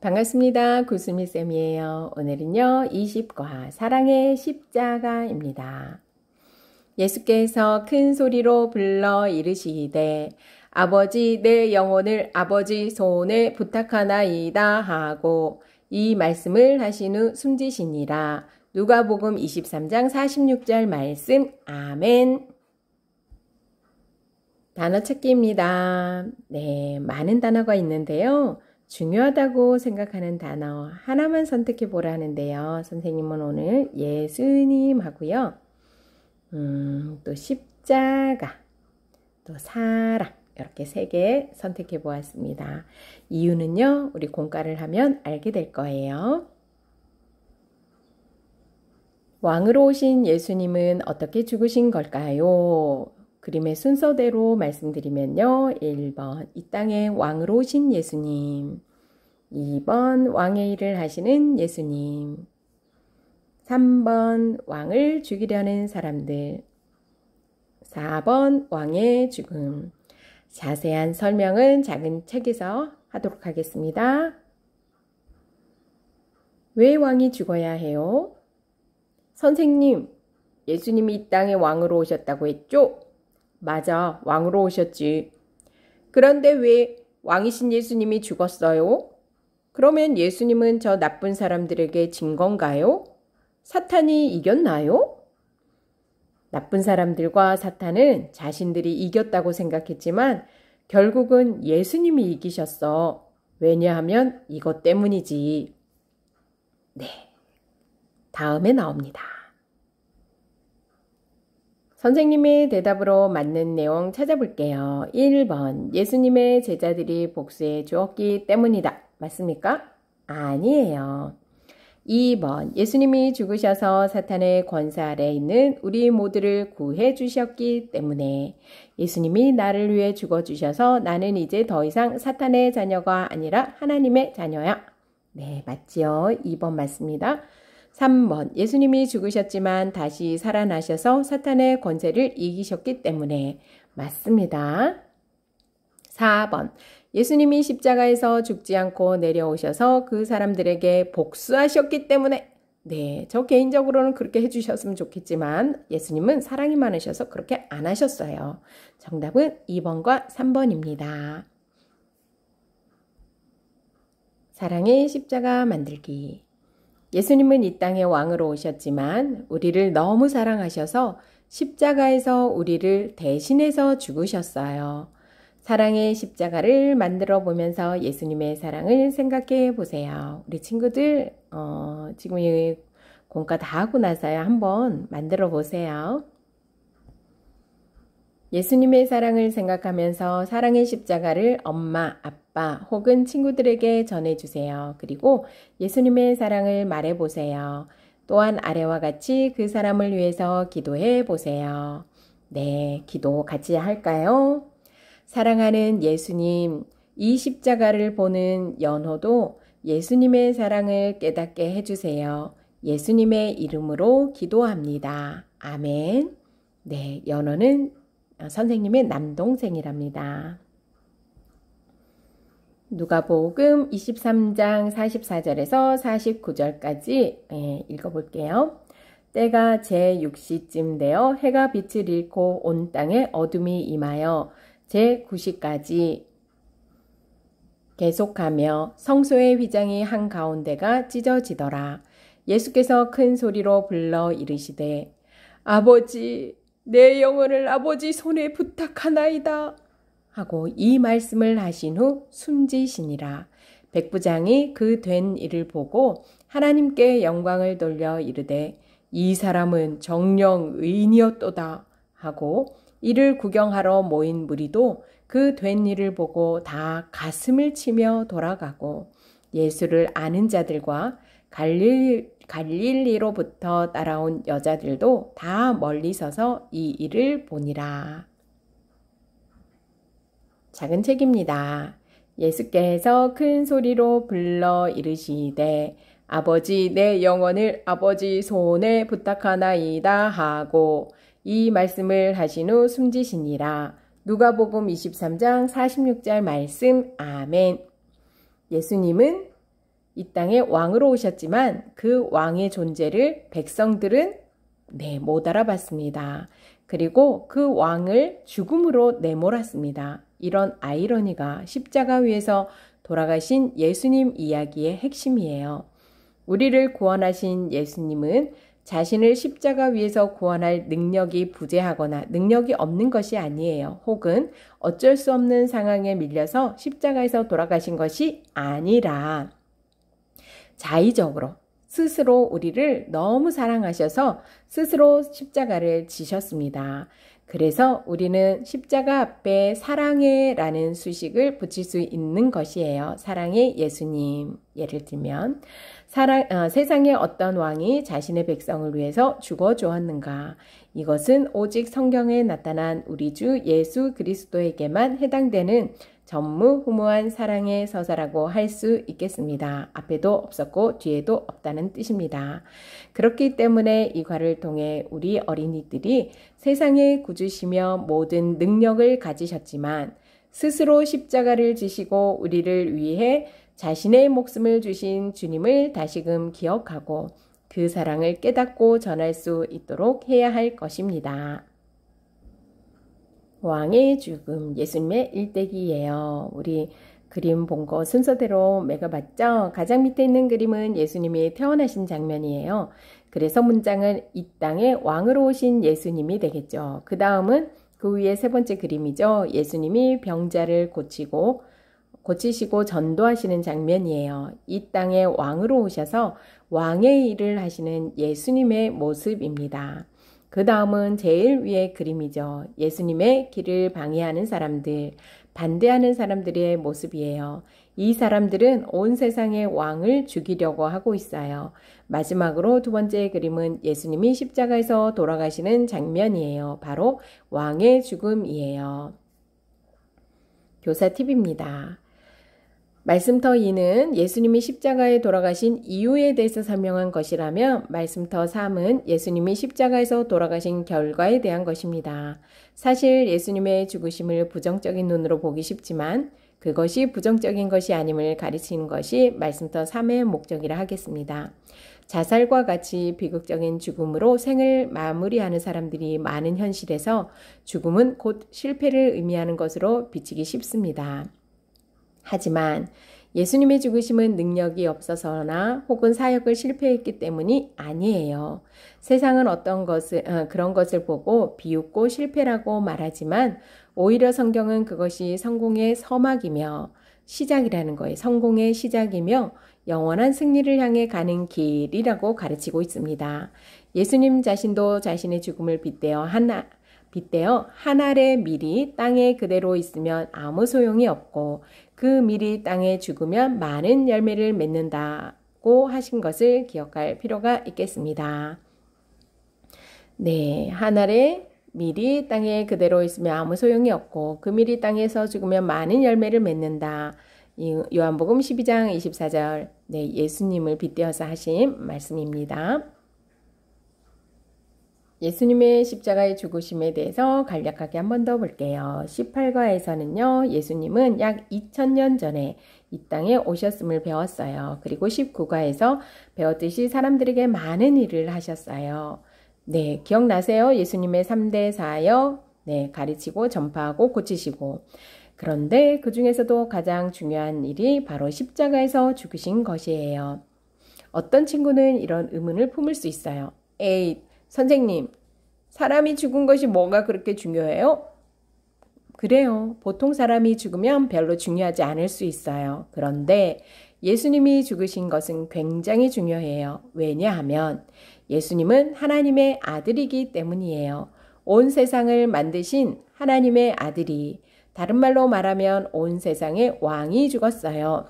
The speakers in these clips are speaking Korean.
반갑습니다. 구수미쌤이에요. 오늘은요, 20과 사랑의 십자가입니다. 예수께서 큰 소리로 불러 이르시되 아버지 내 영혼을 아버지 손에 부탁하나이다 하고 이 말씀을 하신 후 숨지시니라. 누가복음 23장 46절 말씀. 아멘. 단어 찾기입니다. 네, 많은 단어가 있는데요. 중요하다고 생각하는 단어 하나만 선택해 보라 하는데요. 선생님은 오늘 예수님 하고요. 또 십자가, 또 사랑 이렇게 3개 선택해 보았습니다. 이유는요. 우리 공과를 하면 알게 될 거예요. 왕으로 오신 예수님은 어떻게 죽으신 걸까요? 그림의 순서대로 말씀드리면요. 1번 이 땅에 왕으로 오신 예수님, 2번 왕의 일을 하시는 예수님, 3번 왕을 죽이려는 사람들, 4번 왕의 죽음. 자세한 설명은 작은 책에서 하도록 하겠습니다. 왜 왕이 죽어야 해요? 선생님, 예수님이 이 땅에 왕으로 오셨다고 했죠? 맞아, 왕으로 오셨지. 그런데 왜 왕이신 예수님이 죽었어요? 그러면 예수님은 저 나쁜 사람들에게 진 건가요? 사탄이 이겼나요? 나쁜 사람들과 사탄은 자신들이 이겼다고 생각했지만 결국은 예수님이 이기셨어. 왜냐하면 이것 때문이지. 네, 다음에 나옵니다. 선생님의 대답으로 맞는 내용 찾아볼게요. 1번 예수님의 제자들이 복수해 주었기 때문이다. 맞습니까? 아니에요. 2번 예수님이 죽으셔서 사탄의 권세 아래에 있는 우리 모두를 구해 주셨기 때문에 예수님이 나를 위해 죽어주셔서 나는 이제 더 이상 사탄의 자녀가 아니라 하나님의 자녀야. 네, 맞지요? 2번 맞습니다. 3번 예수님이 죽으셨지만 다시 살아나셔서 사탄의 권세를 이기셨기 때문에 맞습니다. 4번 예수님이 십자가에서 죽지 않고 내려오셔서 그 사람들에게 복수하셨기 때문에 네, 저 개인적으로는 그렇게 해주셨으면 좋겠지만 예수님은 사랑이 많으셔서 그렇게 안 하셨어요. 정답은 2번과 3번입니다. 사랑의 십자가 만들기. 예수님은 이 땅에 왕으로 오셨지만 우리를 너무 사랑하셔서 십자가에서 우리를 대신해서 죽으셨어요. 사랑의 십자가를 만들어 보면서 예수님의 사랑을 생각해 보세요. 우리 친구들 지금 이 공과 다 하고 나서야 한번 만들어 보세요. 예수님의 사랑을 생각하면서 사랑의 십자가를 엄마, 아빠 혹은 친구들에게 전해주세요. 그리고 예수님의 사랑을 말해보세요. 또한 아래와 같이 그 사람을 위해서 기도해 보세요. 네, 기도 같이 할까요? 사랑하는 예수님, 이 십자가를 보는 연호도 예수님의 사랑을 깨닫게 해주세요. 예수님의 이름으로 기도합니다. 아멘. 네, 연호는 선생님의 남동생이랍니다. 누가복음 23장 44절에서 49절까지 읽어볼게요. 때가 제6시쯤 되어 해가 빛을 잃고 온 땅에 어둠이 임하여 제9시까지 계속하며 성소의 휘장이 한가운데가 찢어지더라. 예수께서 큰 소리로 불러 이르시되 아버지 내 영혼을 아버지 손에 부탁하나이다 하고 이 말씀을 하신 후 숨지시니라. 백부장이 그 된 일을 보고 하나님께 영광을 돌려 이르되 이 사람은 정령 의인이었도다 하고 이를 구경하러 모인 무리도 그 된 일을 보고 다 가슴을 치며 돌아가고 예수를 아는 자들과 갈릴리로부터 따라온 여자들도 다 멀리 서서 이 일을 보니라. 작은 책입니다. 예수께서 큰 소리로 불러 이르시되 아버지 내 영혼을 아버지 손에 부탁하나이다 하고 이 말씀을 하신 후 숨지시니라. 누가복음 23장 46절 말씀. 아멘. 예수님은 이 땅에 왕으로 오셨지만 그 왕의 존재를 백성들은 못 알아봤습니다. 그리고 그 왕을 죽음으로 내몰았습니다. 이런 아이러니가 십자가 위에서 돌아가신 예수님 이야기의 핵심이에요. 우리를 구원하신 예수님은 자신을 십자가 위에서 구원할 능력이 부재하거나 능력이 없는 것이 아니에요. 혹은 어쩔 수 없는 상황에 밀려서 십자가에서 돌아가신 것이 아니라 자의적으로 스스로 우리를 너무 사랑하셔서 스스로 십자가를 지셨습니다. 그래서 우리는 십자가 앞에 사랑해라는 수식을 붙일 수 있는 것이에요. 사랑의 예수님. 예를 들면 세상에 어떤 왕이 자신의 백성을 위해서 죽어 주었는가? 이것은 오직 성경에 나타난 우리 주 예수 그리스도에게만 해당되는 전무후무한 사랑의 서사라고 할 수 있겠습니다. 앞에도 없었고 뒤에도 없다는 뜻입니다. 그렇기 때문에 이 과를 통해 우리 어린이들이 세상의 구주시며 모든 능력을 가지셨지만 스스로 십자가를 지시고 우리를 위해 자신의 목숨을 주신 주님을 다시금 기억하고 그 사랑을 깨닫고 전할 수 있도록 해야 할 것입니다. 왕의 죽음, 예수님의 일대기예요. 우리 그림 본 거 순서대로 매겨봤죠? 가장 밑에 있는 그림은 예수님이 태어나신 장면이에요. 그래서 문장은 이 땅에 왕으로 오신 예수님이 되겠죠. 그 다음은 그 위에 세 번째 그림이죠. 예수님이 병자를 고치시고 전도하시는 장면이에요. 이 땅에 왕으로 오셔서 왕의 일을 하시는 예수님의 모습입니다. 그 다음은 제일 위의 그림이죠. 예수님의 길을 방해하는 사람들, 반대하는 사람들의 모습이에요. 이 사람들은 온 세상의 왕을 죽이려고 하고 있어요. 마지막으로 두 번째 그림은 예수님이 십자가에서 돌아가시는 장면이에요. 바로 왕의 죽음이에요. 교사 팁입니다. 말씀터 2는 예수님이 십자가에 돌아가신 이유에 대해서 설명한 것이라면 말씀터 3은 예수님이 십자가에서 돌아가신 결과에 대한 것입니다. 사실 예수님의 죽으심을 부정적인 눈으로 보기 쉽지만 그것이 부정적인 것이 아님을 가르치는 것이 말씀터 3의 목적이라 하겠습니다. 자살과 같이 비극적인 죽음으로 생을 마무리하는 사람들이 많은 현실에서 죽음은 곧 실패를 의미하는 것으로 비치기 쉽습니다. 하지만 예수님의 죽으심은 능력이 없어서나 혹은 사역을 실패했기 때문이 아니에요. 세상은 그런 것을 보고 비웃고 실패라고 말하지만 오히려 성경은 그것이 성공의 서막이며 시작이라는 거예요. 성공의 시작이며 영원한 승리를 향해 가는 길이라고 가르치고 있습니다. 예수님 자신도 자신의 죽음을 빗대어 한 알의 밀이 땅에 그대로 있으면 아무 소용이 없고 그 밀이 땅에 죽으면 많은 열매를 맺는다고 하신 것을 기억할 필요가 있겠습니다. 네, 한 알의 밀이 땅에 그대로 있으면 아무 소용이 없고 그 밀이 땅에서 죽으면 많은 열매를 맺는다. 요한복음 12장 24절 네, 예수님을 빗대어서 하신 말씀입니다. 예수님의 십자가의 죽으심에 대해서 간략하게 한 번 더 볼게요. 18과에서는요. 예수님은 약 2000년 전에 이 땅에 오셨음을 배웠어요. 그리고 19과에서 배웠듯이 사람들에게 많은 일을 하셨어요. 네, 기억나세요? 예수님의 3대 사역, 네, 가르치고 전파하고 고치시고. 그런데 그 중에서도 가장 중요한 일이 바로 십자가에서 죽으신 것이에요. 어떤 친구는 이런 의문을 품을 수 있어요. 에이, 선생님, 사람이 죽은 것이 뭐가 그렇게 중요해요? 그래요. 보통 사람이 죽으면 별로 중요하지 않을 수 있어요. 그런데 예수님이 죽으신 것은 굉장히 중요해요. 왜냐하면 예수님은 하나님의 아들이기 때문이에요. 온 세상을 만드신 하나님의 아들이, 다른 말로 말하면 온 세상의 왕이 죽었어요.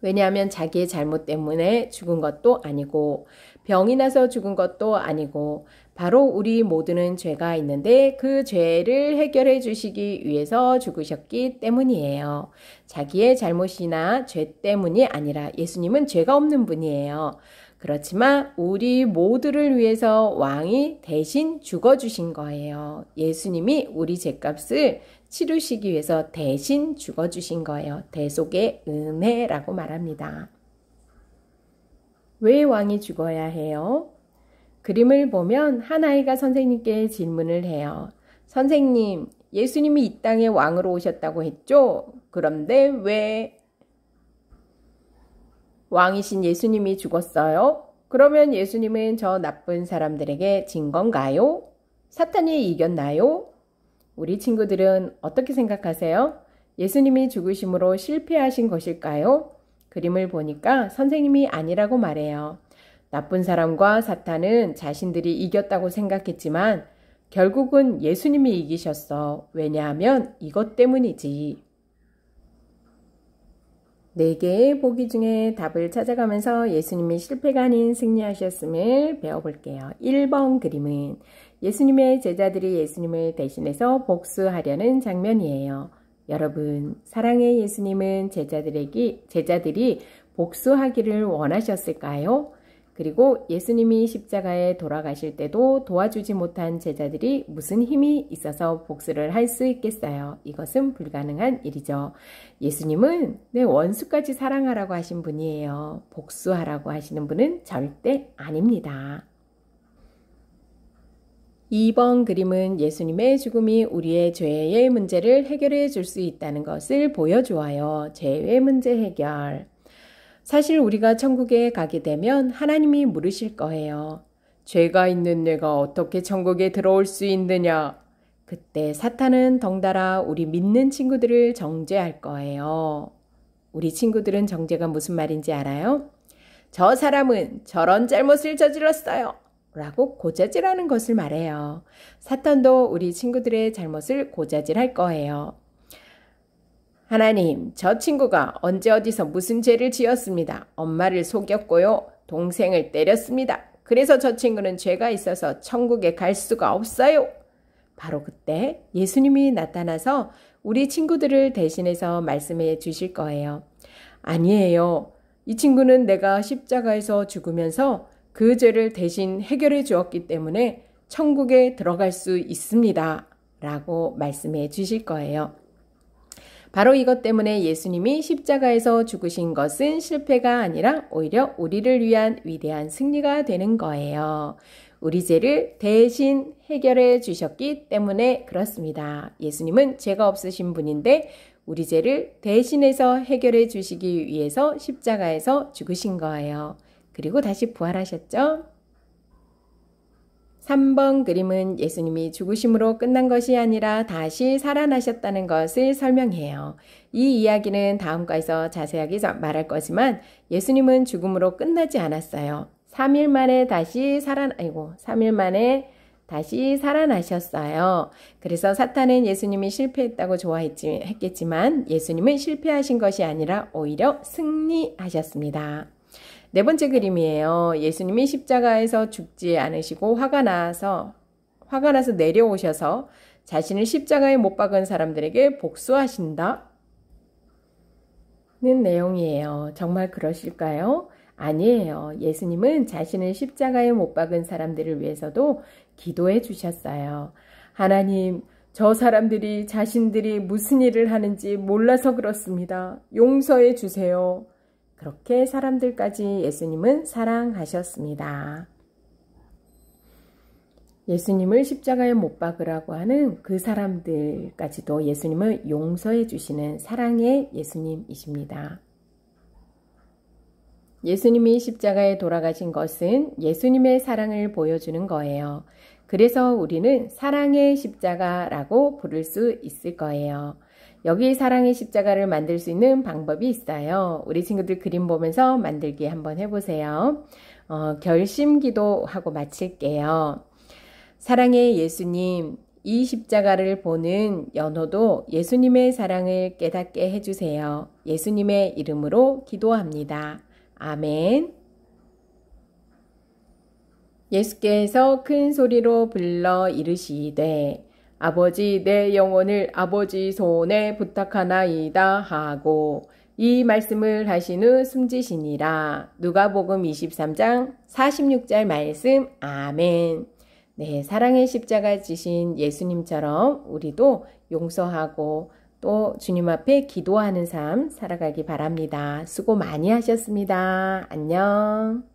왜냐하면 자기의 잘못 때문에 죽은 것도 아니고 병이 나서 죽은 것도 아니고 바로 우리 모두는 죄가 있는데 그 죄를 해결해 주시기 위해서 죽으셨기 때문이에요. 자기의 잘못이나 죄 때문이 아니라 예수님은 죄가 없는 분이에요. 그렇지만 우리 모두를 위해서 왕이 대신 죽어주신 거예요. 예수님이 우리 죄값을 치르시기 위해서 대신 죽어주신 거예요. 대속의 은혜라고 말합니다. 왜 왕이 죽어야 해요? 그림을 보면 한 아이가 선생님께 질문을 해요. 선생님, 예수님이 이 땅에 왕으로 오셨다고 했죠? 그런데 왜 왕이신 예수님이 죽었어요? 그러면 예수님은 저 나쁜 사람들에게 진 건가요? 사탄이 이겼나요? 우리 친구들은 어떻게 생각하세요? 예수님이 죽으심으로 실패하신 것일까요? 그림을 보니까 선생님이 아니라고 말해요. 나쁜 사람과 사탄은 자신들이 이겼다고 생각했지만 결국은 예수님이 이기셨어. 왜냐하면 이것 때문이지. 4개의 보기 중에 답을 찾아가면서 예수님이 실패가 아닌 승리하셨음을 배워볼게요. 1번 그림은 예수님의 제자들이 예수님을 대신해서 복수하려는 장면이에요. 여러분, 사랑의 예수님은 제자들이 복수하기를 원하셨을까요? 그리고 예수님이 십자가에 돌아가실 때도 도와주지 못한 제자들이 무슨 힘이 있어서 복수를 할 수 있겠어요? 이것은 불가능한 일이죠. 예수님은 내 원수까지 사랑하라고 하신 분이에요. 복수하라고 하시는 분은 절대 아닙니다. 2번 그림은 예수님의 죽음이 우리의 죄의 문제를 해결해 줄 수 있다는 것을 보여주어요. 죄의 문제 해결. 사실 우리가 천국에 가게 되면 하나님이 물으실 거예요. 죄가 있는 내가 어떻게 천국에 들어올 수 있느냐? 그때 사탄은 덩달아 우리 믿는 친구들을 정죄할 거예요. 우리 친구들은 정죄가 무슨 말인지 알아요? 저 사람은 저런 잘못을 저질렀어요. 라고 고자질하는 것을 말해요. 사탄도 우리 친구들의 잘못을 고자질할 거예요. 하나님, 저 친구가 언제 어디서 무슨 죄를 지었습니다. 엄마를 속였고요. 동생을 때렸습니다. 그래서 저 친구는 죄가 있어서 천국에 갈 수가 없어요. 바로 그때 예수님이 나타나서 우리 친구들을 대신해서 말씀해 주실 거예요. 아니에요. 이 친구는 내가 십자가에서 죽으면서 그 죄를 대신 해결해 주었기 때문에 천국에 들어갈 수 있습니다. 라고 말씀해 주실 거예요. 바로 이것 때문에 예수님이 십자가에서 죽으신 것은 실패가 아니라 오히려 우리를 위한 위대한 승리가 되는 거예요. 우리 죄를 대신 해결해 주셨기 때문에 그렇습니다. 예수님은 죄가 없으신 분인데 우리 죄를 대신해서 해결해 주시기 위해서 십자가에서 죽으신 거예요. 그리고 다시 부활하셨죠? 3번 그림은 예수님이 죽으심으로 끝난 것이 아니라 다시 살아나셨다는 것을 설명해요. 이 이야기는 다음 과에서 자세하게 말할 거지만 예수님은 죽음으로 끝나지 않았어요. 3일 만에 다시 살아나셨어요. 그래서 사탄은 예수님이 실패했다고 좋아했겠지만 예수님은 실패하신 것이 아니라 오히려 승리하셨습니다. 4번째 그림이에요. 예수님이 십자가에서 죽지 않으시고 화가 나서 내려오셔서 자신을 십자가에 못 박은 사람들에게 복수하신다? 는 내용이에요. 정말 그러실까요? 아니에요. 예수님은 자신을 십자가에 못 박은 사람들을 위해서도 기도해 주셨어요. 하나님, 저 사람들이 자신들이 무슨 일을 하는지 몰라서 그렇습니다. 용서해 주세요. 그렇게 사람들까지 예수님은 사랑하셨습니다. 예수님을 십자가에 못 박으라고 하는 그 사람들까지도 예수님을 용서해 주시는 사랑의 예수님이십니다. 예수님이 십자가에 돌아가신 것은 예수님의 사랑을 보여주는 거예요. 그래서 우리는 사랑의 십자가라고 부를 수 있을 거예요. 여기 사랑의 십자가를 만들 수 있는 방법이 있어요. 우리 친구들 그림 보면서 만들기 한번 해보세요. 결심기도 하고 마칠게요. 사랑의 예수님, 이 십자가를 보는 연호도 예수님의 사랑을 깨닫게 해주세요. 예수님의 이름으로 기도합니다. 아멘. 예수께서 큰 소리로 불러 이르시되 아버지 내 영혼을 아버지 손에 부탁하나이다 하고 이 말씀을 하신 후 숨지시니라. 누가복음 23장 46절 말씀. 아멘. 네, 사랑의 십자가 지신 예수님처럼 우리도 용서하고 또 주님 앞에 기도하는 삶 살아가기 바랍니다. 수고 많이 하셨습니다. 안녕.